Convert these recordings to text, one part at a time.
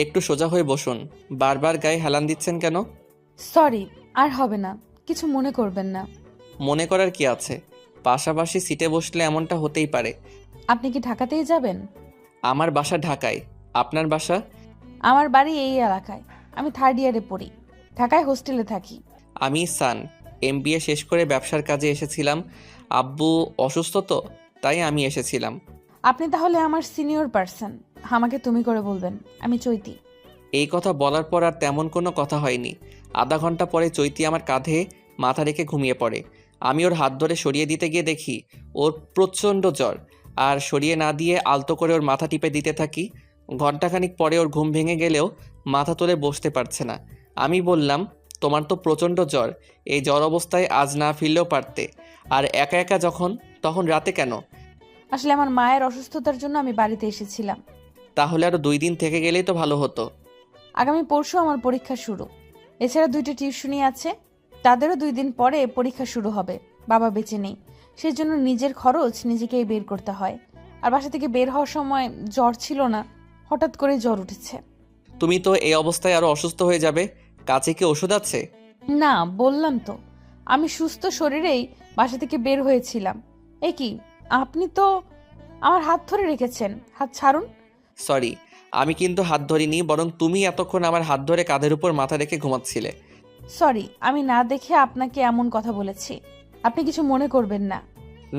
একটু সোজা হয়ে বসুন। বারবার গায়ে হেলান দিচ্ছেন কেন? সরি, আর হবে না। কিছু মনে করবেন না। মনে করার কি আছে? পাশাপাশি সিটে বসলে এমনটা হতেই পারে। আপনি কি ঢাকাতেই যাবেন? আমার বাসা ঢাকায়। আপনার বাসা? আমার বাড়ি এই এলাকায়। আমি 3rd ইয়ারে পড়ি। ঢাকায় হোস্টেলে থাকি। আমি সান। এমবিএ শেষ করে ব্যবসার কাজে এসেছিলাম। আব্বু অসুস্থ তো, তাই আমি এসেছিলাম। আপনি তাহলে আমার সিনিয়র পার্সন। আমাকে তুমি করে বলবেন। আমি চৈতি। এই কথা বলার পর আর তেমন কোনো কথা হয়নি। আধা ঘন্টা পরে চৈতি আমার কাঁধে মাথা রেখে ঘুমিয়ে পড়ে। আমি ওর হাত ধরে সরিয়ে দিতে গিয়ে দেখি ওর প্রচণ্ড জ্বর, আর সরিয়ে না দিয়ে আলতো করে ওর মাথা টিপে দিতে থাকি। ঘন্টাখানিক পরে ওর ঘুম ভেঙে গেলেও মাথা তুলে বসতে পারছে না। আমি বললাম, তোমার তো প্রচণ্ড জ্বর, এই জ্বর অবস্থায় আজ না ফিরলেও পারতে। আর একা একা যখন, তখন রাতে কেন? আসলে আমার মায়ের অসুস্থতার জন্য আমি বাড়িতে এসেছিলাম। তাহলে আরও 2 দিন থেকে গেলেই তো ভালো হতো। আগামী পরশু আমার পরীক্ষা শুরু। এছাড়া 2টা টিউশনি আছে, তাদেরও 2 দিন পরে পরীক্ষা শুরু হবে। বাবা বেঁচে নেই, সেজন্য নিজের খরচ নিজেকেই বের করতে হয়। আর বাসা থেকে বের হওয়ার সময় জ্বর ছিল না, হঠাৎ করে জ্বর উঠেছে। তুমি তো এই অবস্থায় আরও অসুস্থ হয়ে যাবে। কাছে কি ওষুধ আছে? না, বললাম তো, আমি সুস্থ শরীরেই বাসা থেকে বের হয়েছিলাম। এ কি, আপনি তো আমার হাত ধরে রেখেছেন। হাত ছাড়ুন। সরি, আমি কিন্তু হাত ধরিনি, বরং তুমি এতক্ষণ আমার হাত ধরে কাঁধের উপর মাথা রেখে ঘুমাচ্ছিলে। সরি, আমি না দেখে আপনাকে এমন কথা বলেছি। আপনি কিছু মনে করবেন না।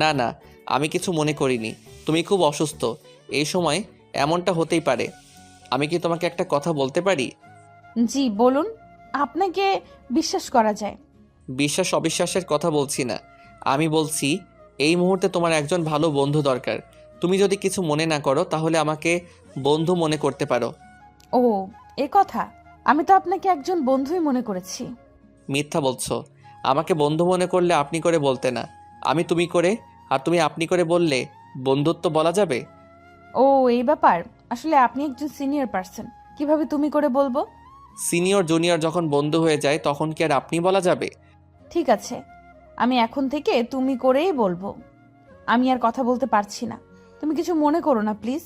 না না, আমি কিছু মনে করিনি। তুমি খুব অসুস্থ, এই সময় এমনটা হতেই পারে। আমি কি তোমাকে একটা কথা বলতে পারি? জি বলুন। আপনাকে বিশ্বাস করা যায়। বিশ্বাস অবিশ্বাসের কথা বলছি না, আমি বলছি এই মুহূর্তে তোমার একজন ভালো বন্ধু দরকার। তুমি যদি কিছু মনে না করো তাহলে আমাকে বন্ধু মনে করতে পারো। ও, এ কথা। আমি তো আপনাকে একজন বন্ধুই মনে করেছি। মিথ্যা বলছো। আমাকে বন্ধু মনে করলে আপনি করে বলতে না, আমি তুমি করে। আর তুমি আপনি করে বললে বন্ধুত্ব বলা যাবে? ও, এই ব্যাপার। আসলে আপনি একজন সিনিয়র পার্সন, কিভাবে তুমি করে বলবো? সিনিয়র জুনিয়র যখন বন্ধু হয়ে যায় তখন কি আর আপনি বলা যাবে? ঠিক আছে, আমি এখন থেকে তুমি করেই বলবো। আমি আর কথা বলতে পারছি না। তুমি কিছু মনে করো না প্লিজ।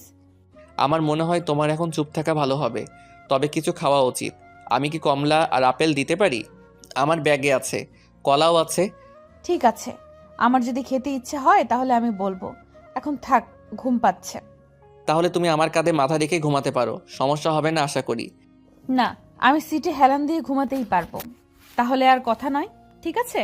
আমার মনে হয় তোমার এখন চুপ থাকা ভালো হবে। তবে কিছু খাওয়া উচিত। আমি কি কমলা আর আপেল দিতে পারি? আমার ব্যাগে আছে, কলাও আছে। ঠিক আছে, আমার যদি খেতে ইচ্ছে হয় তাহলে আমি বলবো। এখন থাক, ঘুম পাচ্ছে। তাহলে তুমি আমার কাঁধে মাথা রেখে ঘুমাতে পারো, সমস্যা হবে না আশা করি। না, আমি সিটে হেলান দিয়ে ঘুমাতেই পারবো। তাহলে আর কথা নয়, ঠিক আছে?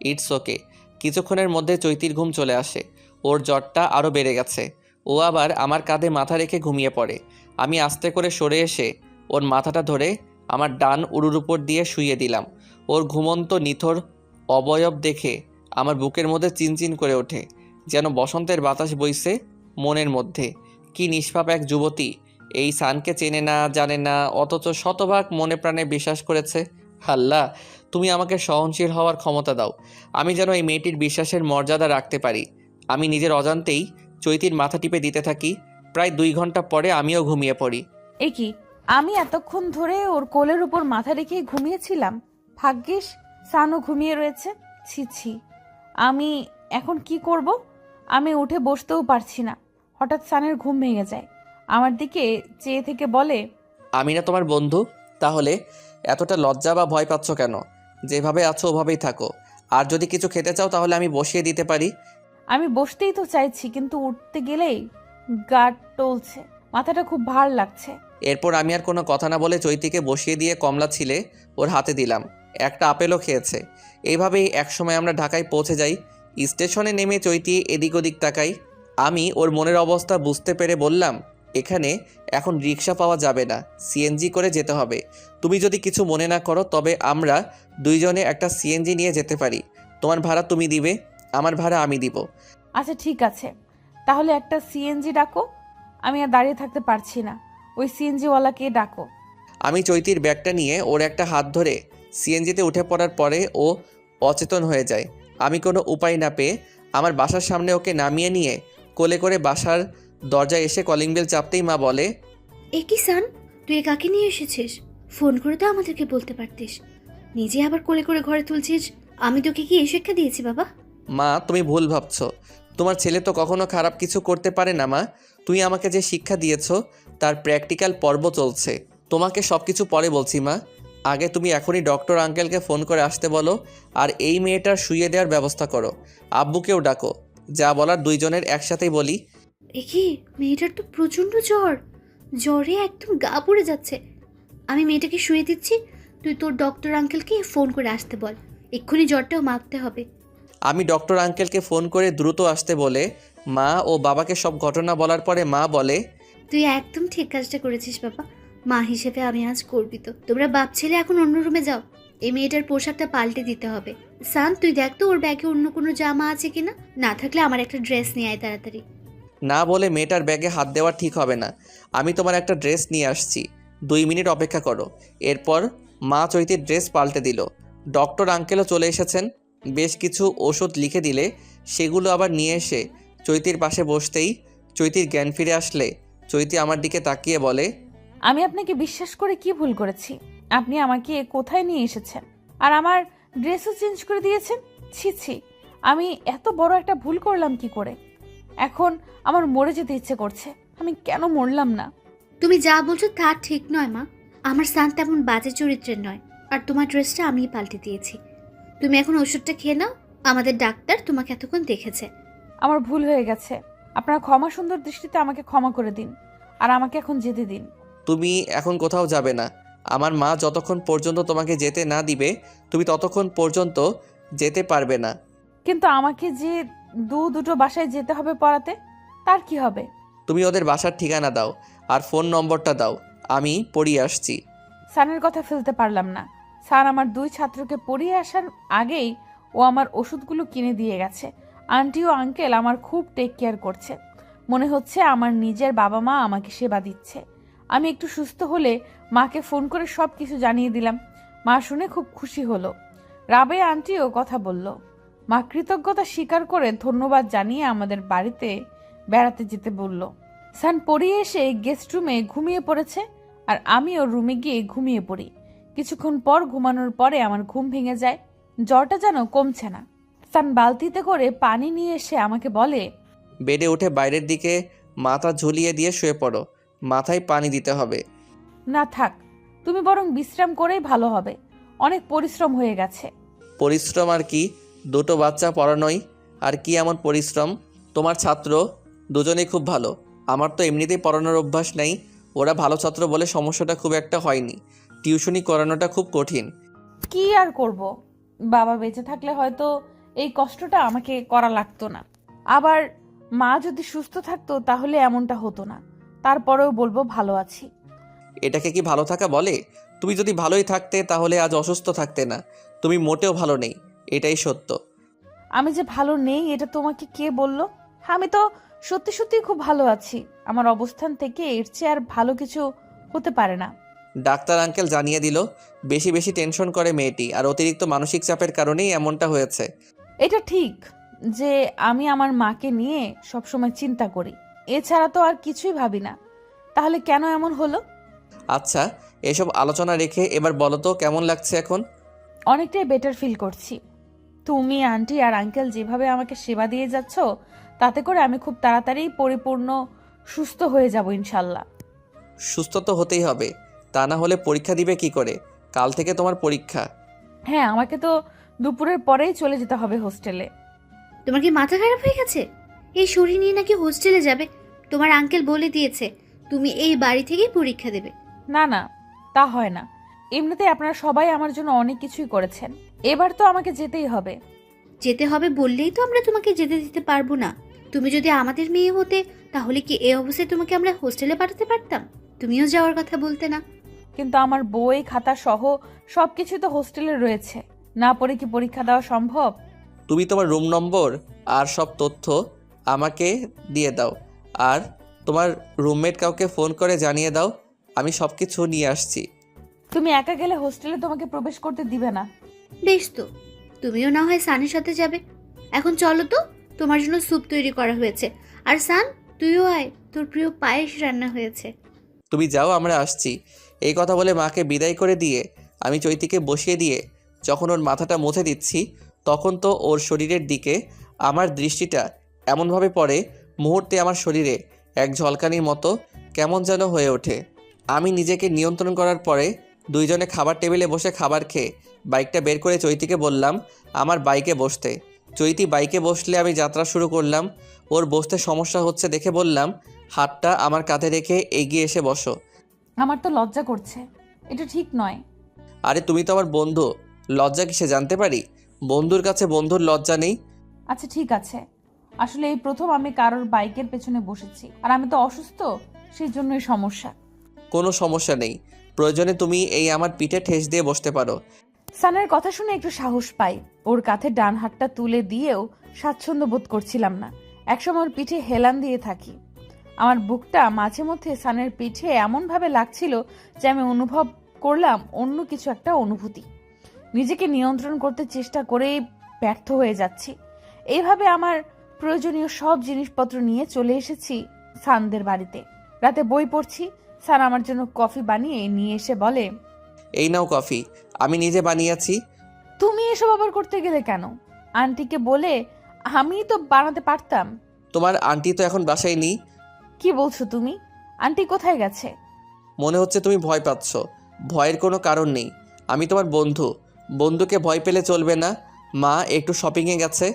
It's okay. কিছুক্ষণের মধ্যে চৈতির ঘুম চলে আসে। ওর জ্বরটা আরও বেড়ে গেছে। ও আবার আমার কাঁধে মাথা রেখে ঘুমিয়ে পড়ে। আমি আস্তে করে সরে এসে ওর মাথাটা ধরে আমার ডান উরুর উপর দিয়ে শুইয়ে দিলাম। ওর ঘুমন্ত নিথর অবয়ব দেখে আমার বুকের মধ্যে চিনচিন করে ওঠে, যেন বসন্তের বাতাস বইছে মনের মধ্যে। কি নিষ্পাপ এক যুবতী, এই সানকে চেনে না জানে না, অথচ শতভাগ মনে প্রাণে বিশ্বাস করেছে। আল্লাহ, তুমি আমাকে সহনশীল হওয়ার ক্ষমতা দাও, আমি যেন এই মেয়েটির বিশ্বাসের মর্যাদা রাখতে পারি। আমি নিজের অজান্তেই চৈতির মাথা টিপে দিতে থাকি। প্রায় 2 ঘন্টা পরে আমিও ঘুমিয়ে পড়ি। এ কি, আমি এতক্ষণ ধরে ওর কোলের উপর মাথা রেখে ঘুমিয়েছিলাম। ভাগ্যিস সানও ঘুমিয়ে রয়েছে। ছি ছি, আমি এখন কি করব? আমি উঠে বসতেও পারছি না। হঠাৎ সানের ঘুম ভেঙে যায়, আমার দিকে চেয়ে থেকে বলে, আমি না তোমার বন্ধু? তাহলে এতটা লজ্জা বা ভয় পাচ্ছ কেন? যেভাবে আছো ওভাবেই থাকো। আর যদি কিছু খেতে চাও তাহলে আমি বসিয়ে দিতে পারি। আমি বসতেই তো চাইছি, কিন্তু উঠতে গেলেই গা টলছে, মাথাটা খুব ভার লাগছে। এরপর আমি আর কোনো কথা না বলে চৈতিকে বসিয়ে দিয়ে কমলা ছিলে ওর হাতে দিলাম। একটা আপেলও খেয়েছে। এইভাবেই একসময় আমরা ঢাকায় পৌঁছে যাই। স্টেশনে নেমে চৈতি এদিক ওদিক তাকাই। আমি ওর মনের অবস্থা বুঝতে পেরে বললাম, এখানে এখন রিক্সা পাওয়া যাবে না, সিএনজি করে যেতে হবে। তুমি যদি কিছু মনে না করো তবে আমরা দুইজনে একটা সিএনজি নিয়ে যেতে পারি। তোমার ভাড়া তুমি দিবে, আমার ভাড়া আমি দিব। আচ্ছা ঠিক আছে, তাহলে একটা সিএনজি ডাকো। আমি আর দাঁড়িয়ে থাকতে পারছি না, ওই সিএনজিওয়ালাকে ডাকো। আমি চৈতির ব্যাগটা নিয়ে ওর একটা হাত ধরে সিএনজিতে উঠে পড়ার পরে ও অচেতন হয়ে যায়। আমি কোনো উপায় না পেয়ে আমার বাসার সামনে ওকে নামিয়ে নিয়ে কোলে করে বাসার দরজায় এসে কলিং বেল চাপতেই মা বলে, এ কি সান, তুই কাকে নিয়ে এসেছিস? ফোন করে তো আমাদেরকে বলতে পারতিস। নিজে আবার কোলে করে ঘরে তুলছিস। আমি তোকে কি এই শিক্ষা দিয়েছি বাবা? মা তুমি ভুল ভাবছো, তোমার ছেলে তো কখনো খারাপ কিছু করতে পারে না মা। তুমি আমাকে যে শিক্ষা দিয়েছো তার প্র্যাকটিক্যাল পর্ব চলছে। তোমাকে সব কিছু পরে বলছি মা, আগে তুমি এখনই ডক্টর আঙ্কেলকে ফোন করে আসতে বলো, আর এই মেয়েটার শুইয়ে দেওয়ার ব্যবস্থা করো। আব্বুকেও ডাকো, যা বলার দুইজনের একসাথেই বলি। এ কি, মেয়েটার তো প্রচণ্ড জ্বর, জ্বরে একদম গা পড়ে যাচ্ছে। আমি মেয়েটাকে শুয়ে দিচ্ছি, তুই তোর ডক্টর আঙ্কেলকে ফোন করে আসতে বল, এক্ষুনি জ্বরটাও মাপতে হবে। আমি ডক্টর আঙ্কেলকে ফোন করে দ্রুত আসতে বলে মা ও বাবাকে সব ঘটনা বলার পরে মা বলে, তুই একদম ঠিক কাজটা করেছিস বাবা, মা হিসেবে আমি আজ গর্বিত। তোমরা বাপ ছেলে এখন অন্য রুমে যাও, এই মেয়েটার পোশাকটা পাল্টে দিতে হবে। সান, তুই দেখ তো ওর ব্যাগে অন্য কোনো জামা আছে কিনা, না থাকলে আমার একটা ড্রেস নিয়ে আয় তাড়াতাড়ি। না বলে মেয়েটার ব্যাগে হাত দেওয়া ঠিক হবে না, আমি তোমার একটা ড্রেস নিয়ে আসছি, 2 মিনিট অপেক্ষা করো। এরপর মা চৈতির ড্রেস পাল্টে দিল। ডক্টর আঙ্কেলও চলে এসেছেন। বেশ কিছু ওষুধ লিখে দিলে সেগুলো আবার নিয়ে এসে চৈতির পাশে বসতেই চৈতির জ্ঞান ফিরে আসলে চৈতি আমার দিকে তাকিয়ে বলে, আমি আপনাকে বিশ্বাস করে কি ভুল করেছি? আপনি আমাকে কোথায় নিয়ে এসেছেন আর আমার ড্রেসও চেঞ্জ করে দিয়েছেন? ছি ছি, আমি এত বড় একটা ভুল করলাম কি করে? এখন আমার মরে যেতে ইচ্ছে করছে। আমি কেন মরলাম না? তুমি যা বলছো তা ঠিক নয় মা, আমার সান তেমন বাজে চরিত্রের নয়, আর তোমার ড্রেসটা আমিই পাল্টে দিয়েছি। তুমি এখন ওষুধটা খেয়ে নাও, আমাদের ডাক্তার তোমাকে এতক্ষণ দেখেছে। আমার ভুল হয়ে গেছে। আপনার ক্ষমা সুন্দর দৃষ্টিতে আমাকে ক্ষমা করে দিন, আর আমাকে এখন যেতে দিন। তুমি এখন কোথাও যাবে না। আমার মা যতক্ষণ পর্যন্ত তোমাকে যেতে না দিবে তুমি ততক্ষণ পর্যন্ত যেতে পারবে না। কিন্তু আমাকে যে দুটো বাসায় যেতে হবে পড়াতে, তার কি হবে? তুমি ওদের বাসার ঠিকানা দাও আর ফোন নম্বরটা দাও, আমি পড়িয়ে আসছি। সানের কথা ফেলতে পারলাম না। স্যার আমার 2 ছাত্রকে পড়িয়ে আসার আগেই ও আমার ওষুধগুলো কিনে দিয়ে গেছে। আন্টি ও আঙ্কেল আমার খুব টেক কেয়ার করছে। মনে হচ্ছে আমার নিজের বাবা মা আমাকে সেবা দিচ্ছে। আমি একটু সুস্থ হলে মাকে ফোন করে সব কিছু জানিয়ে দিলাম। মা শুনে খুব খুশি হলো। রাবে আন্টিও কথা বলল। মা কৃতজ্ঞতা স্বীকার করে ধন্যবাদ জানিয়ে আমাদের বাড়িতে বেড়াতে যেতে বলল। সান পড়িয়ে এসে গেস্ট রুমে ঘুমিয়ে পড়েছে, আর আমিও রুমে গিয়ে ঘুমিয়ে পড়ি। কিছুক্ষণ পর ঘুমানোর পরে আমার ঘুম ভেঙে যায়। জ্বরটা যেন কমছে না। সান বালতিতে করে পানি নিয়ে এসে আমাকে বলে, বেডে উঠে বাইরের দিকে মাথা ঝুলিয়ে দিয়ে শুয়ে পড়ো, মাথায় পানি দিতে হবে। না থাক, তুমি বরং বিশ্রাম করেই ভালো হবে। অনেক পরিশ্রম হয়ে গেছে। পরিশ্রম আর কি, 2টো বাচ্চা পড়ানোই আর কি এমন পরিশ্রম? তোমার ছাত্র দুজনেই খুব ভালো, আমার তো এমনিতেই পড়ানোর অভ্যাস নেই। ওরা ভালো ছাত্র বলে সমস্যাটা খুব একটা হয়নি, টিউশনি করানোটা খুব কঠিন। কি আর করব, বাবা বেঁচে থাকলে হয়তো এই কষ্টটা আমাকে করা লাগতো না। আবার মা যদি সুস্থ থাকতো তাহলে এমনটা হতো না। তারপরেও বলবো ভালো আছি। এটাকে কি ভালো থাকা বলে? তুমি যদি ভালোই থাকতে তাহলে আজ অসুস্থ থাকতে না। তুমি মোটেও ভালো নেই, এটাই সত্য। আমি যে ভালো নেই এটা তোমাকে কে বলল? আমি তো সত্যি সত্যি খুব ভালো আছি। আমার অবস্থান থেকে এর চেয়ে আর ভালো কিছু হতে পারে না। ডাক্তার আঙ্কেল জানিয়ে দিল বেশি বেশি টেনশন করে মেয়েটি, আর অতিরিক্ত মানসিক চাপের কারণেই এমনটা হয়েছে। এটা ঠিক যে আমি আমার মাকে নিয়ে সবসময় চিন্তা করি, এছাড়া তো আর কিছুই ভাবি না। তাহলে কেন এমন হলো? আচ্ছা, এসব আলোচনা রেখে এবার বলো তো কেমন লাগছে এখন? অনেকটাই বেটার ফিল করছি। তুমি, আন্টি আর আঙ্কেল যেভাবে আমাকে সেবা দিয়ে যাচ্ছ, তাতে করে আমি খুব তাড়াতাড়ি পরিপূর্ণ সুস্থ হয়ে যাব ইনশাল্লাহ। সুস্থ তো হতেই হবে, তা না হলে পরীক্ষা দিবে কি করে? কাল থেকে তোমার পরীক্ষা। হ্যাঁ, আমাকে তো দুপুরের পরেই চলে যেতে হবে হোস্টেলে। তোমার কি মাথা খারাপ হয়ে গেছে? এই শরীর নিয়ে নাকি হোস্টেলে যাবে? তোমার আঙ্কেল বলে দিয়েছে তুমি এই বাড়ি থেকেই পরীক্ষা দেবে। না না, তা হয় না। এমনিতে আপনারা সবাই আমার জন্য অনেক কিছুই করেছেন, এবার তো আমাকে যেতেই হবে। যেতে হবে বললেই তো আমরা তোমাকে যেতে দিতে পারবো না। তুমি যদি আমাদের মেয়ে হতে তাহলে কি এই অবস্থায় তোমাকে আমরা হোস্টেলে পাঠাতে পারতাম? তুমিও যাওয়ার কথা বলতে না। কিন্তু আমার বই খাতা সহ সবকিছু তো হোস্টেলে রয়েছে, না পড়ে কি পরীক্ষা দেওয়া সম্ভব? তুমি তোমার রুম নম্বর আর সব তথ্য আমাকে দিয়ে দাও, আর তোমার রুমমেট কাউকে ফোন করে জানিয়ে দাও আমি সব কিছু নিয়ে আসছি। তুমি একা গেলে হোস্টেলে তোমাকে প্রবেশ করতে দিবে না। বেশ তো, তুমিও না হয় সানের সাথে যাবে। এখন চলো তো, তোমার জন্য স্যুপ তৈরি করা হয়েছে। আর সান, তুইও আয়, তোর প্রিয় পায়েস রান্না হয়েছে। তুমি যাও, আমরা আসছি। এই কথা বলে মাকে বিদায় করে দিয়ে আমি চৈতিকে বসিয়ে দিয়ে যখন ওর মাথাটা মুছে দিচ্ছি, তখন তো ওর শরীরের দিকে আমার দৃষ্টিটা এমনভাবে পড়ে মুহূর্তে আমার শরীরে এক ঝলকানির মতো কেমন যেন হয়ে ওঠে। আমি নিজেকে নিয়ন্ত্রণ করার পরে দুইজনে খাবার টেবিলে বসে খাবার খেয়ে বাইকটা বের করে চৈতিকে বললাম আমার বাইকে বসতে। চৈতি বাইকে বসলে আমি যাত্রা শুরু করলাম। ওর বসতে সমস্যা হচ্ছে দেখে বললাম, হাতটা আমার কাঁধে রেখে এগিয়ে এসে বসো। আমার তো লজ্জা করছে, এটা ঠিক নয়। আরে তুমি তো আমার বন্ধু, লজ্জা কিসে জানতে পারি? বন্ধুর কাছে বন্ধুর লজ্জা নেই। আচ্ছা ঠিক আছে, আসলে এই প্রথম আমি কারোর বাইকের পেছনে বসেছি, আর আমি তো অসুস্থ, সেই জন্যই সমস্যা। কোনো সমস্যা নেই, প্রয়োজনে তুমি এই আমার পিঠে ঠেস দিয়ে বসতে পারো। সানের কথা শুনে একটু সাহস পাই। ওর কাঁধে ডান হাতটা তুলে দিয়েও স্বাচ্ছন্দ্য বোধ করছিলাম না। একসময় ওর পিঠে হেলান দিয়ে থাকি। আমার বুকটা মাঝে মধ্যে সানের পিঠে এমনভাবে লাগছিল যে আমি অনুভব করলাম অন্য কিছু একটা অনুভূতি। নিজেকে নিয়ন্ত্রণ করতে চেষ্টা করে ব্যর্থ হয়ে যাচ্ছি। এইভাবে আমার প্রয়োজনীয় সব জিনিসপত্র নিয়ে চলে এসেছি সানদের বাড়িতে। রাতে বই পড়ছি, সান আমার জন্য কফি বানিয়ে নিয়ে এসে বলে, এই নাও কফি, আমি নিজে বানিয়েছি। তুমি এসব আবার করতে গেলে কেন? আন্টিকে বলে আমি তো বানাতে পারতাম। তোমার আন্টি তো এখন বাসায় নেই। কি বলছো তুমি? আন্টি কোথায় গেছে? মনে হচ্ছে তুমি ভয় পাচ্ছ। ভয়ের কোনো কারণ নেই, আমি তোমার বন্ধু, বন্ধুকে ভয় পেলে চলবে না। মা একটু শপিংয়ে গেছে।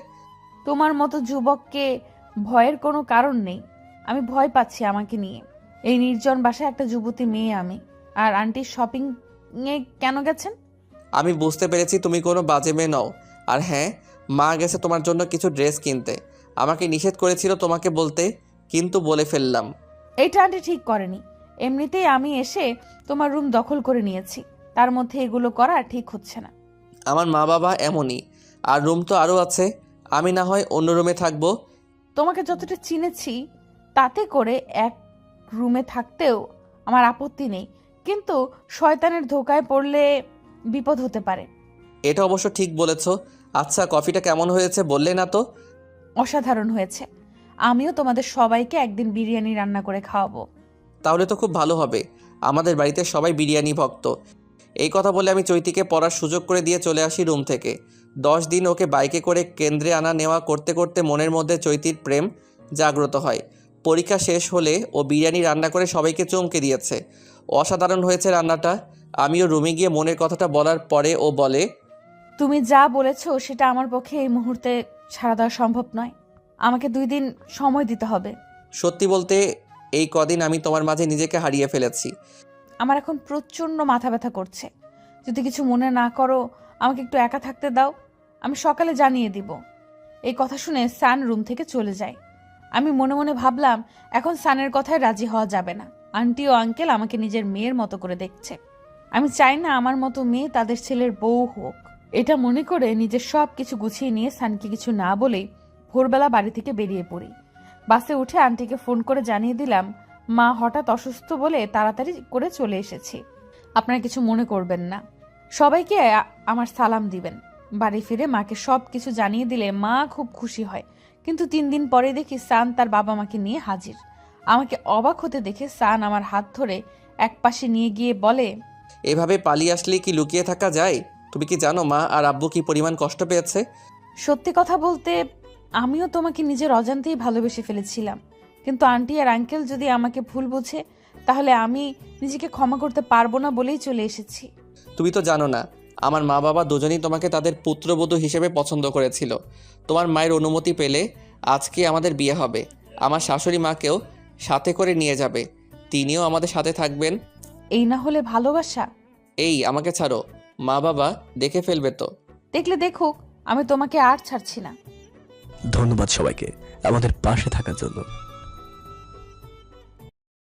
তোমার মতো যুবককে ভয়ের কোনো কারণ নেই। আমি ভয় পাচ্ছি আমাকে নিয়ে। এই নির্জন বাসায় একটা যুবতী মেয়ে আমি, আর আন্টি শপিং এ কেন গেছেন? আমি বুঝতে পেরেছি তুমি কোনো বাজে মেয়ে নও। আর হ্যাঁ, মা গেছে তোমার জন্য কিছু ড্রেস কিনতে। আমাকে নিষেধ করেছিল তোমাকে বলতে, কিন্তু বলে ফেললাম। এইটা আন্টি ঠিক করেনি। এমনিতেই আমি এসে তোমার রুম দখল করে নিয়েছি, তার মধ্যে এগুলো করা ঠিক হচ্ছে না। আমার মা বাবা এমনই, আর রুম তো আরও আছে। আমি না হয় অন্য রুমে থাকবো। তোমাকে যতটা চিনেছি তাতে করে এক রুমে থাকতেও আমার আপত্তি নেই, কিন্তু শয়তানের ধোকায় পড়লে বিপদ হতে পারে। এটা অবশ্য ঠিক বলেছ। আচ্ছা, কফিটা কেমন হয়েছে বললে না তো? অসাধারণ হয়েছে। আমিও তোমাদের সবাইকে একদিন বিরিয়ানি রান্না করে খাওয়াবো। তাহলে তো খুব ভালো হবে। আমাদের বাড়িতে সবাই বিরিয়ানি ভক্ত। এই কথা বলে আমি চৈতিকে পড়ার সুযোগ করে দিয়ে চলে আসি রুম থেকে। 10 দিন ওকে বাইকে করে কেন্দ্রে আনা নেওয়া করতে করতে মনের মধ্যে চৈতির প্রেম জাগ্রত হয়। পরীক্ষা শেষ হলে ও বিরিয়ানি রান্না করে সবাইকে চমকে দিয়েছে। অসাধারণ হয়েছে রান্নাটা। আমিও রুমে গিয়ে মনের কথাটা বলার পরে ও বলে, তুমি যা বলেছো সেটা আমার পক্ষে এই মুহূর্তে ছাড়া দেওয়া সম্ভব নয়। আমাকে 2 দিন সময় দিতে হবে। সত্যি বলতে এই কদিন আমি তোমার মাঝে নিজেকে হারিয়ে ফেলেছি। আমার এখন প্রচণ্ড মাথা ব্যথা করছে। যদি কিছু মনে না করো, আমাকে একটু একা থাকতে দাও, আমি সকালে জানিয়ে দিব। এই কথা শুনে সান রুম থেকে চলে যায়। আমি মনে মনে ভাবলাম, এখন সানের কথায় রাজি হওয়া যাবে না। আন্টি ও আঙ্কেল আমাকে নিজের মেয়ের মতো করে দেখছে। আমি চাই না আমার মতো মেয়ে তাদের ছেলের বউ হোক। এটা মনে করে নিজের সব কিছু গুছিয়ে নিয়ে সানকে কিছু না বলেই ভোরবেলা বাড়ি থেকে বেরিয়ে পড়ি। বাসে উঠে আন্টিকে ফোন করে জানিয়ে দিলাম, মা হঠাৎ অসুস্থ বলে তাড়াতাড়ি করে চলে এসেছি, আপনারা কিছু মনে করবেন না। সবাইকে আমার সালাম দিবেন। বাড়ি ফিরে মাকে সব কিছু জানিয়ে দিলে মা খুব খুশি হয়। কিন্তু 3 দিন পরে দেখি সান তার বাবা মাকে নিয়ে হাজির। আমাকে অবাক হতে দেখে সান আমার হাত ধরে এক পাশে নিয়ে গিয়ে বলে, এভাবে পালিয়ে আসলে কি লুকিয়ে থাকা যায়? তুমি কি জানো মা আর আব্বু কি পরিমাণ কষ্ট পেয়েছে? সত্যি কথা বলতে আমিও তোমাকে নিজের অজান্তেই ভালোবেসে ফেলেছিলাম, কিন্তু আন্টি আর আঙ্কেল যদি আমাকে ভুল বুঝে তাহলে আমি নিজেকে ক্ষমা করতে পারবো না বলেই চলে এসেছি। তুমি তো জানো না, আমার মা বাবা দুজনেই তোমাকে তাদের পুত্রবধূ হিসেবে পছন্দ করেছিল। তোমার মায়ের অনুমতি পেলে আজকে আমাদের বিয়ে হবে। আমার শাশুড়ি মাকেও সাথে করে নিয়ে যাবে, তিনিও আমাদের সাথে থাকবেন। এই না হলে ভালোবাসা? এই আমাকে ছাড়ো, মা বাবা দেখে ফেলবে তো। দেখলে দেখুক, আমি তোমাকে আর ছাড়ছি না। ধন্যবাদ সবাইকে আমাদের পাশে থাকার জন্য।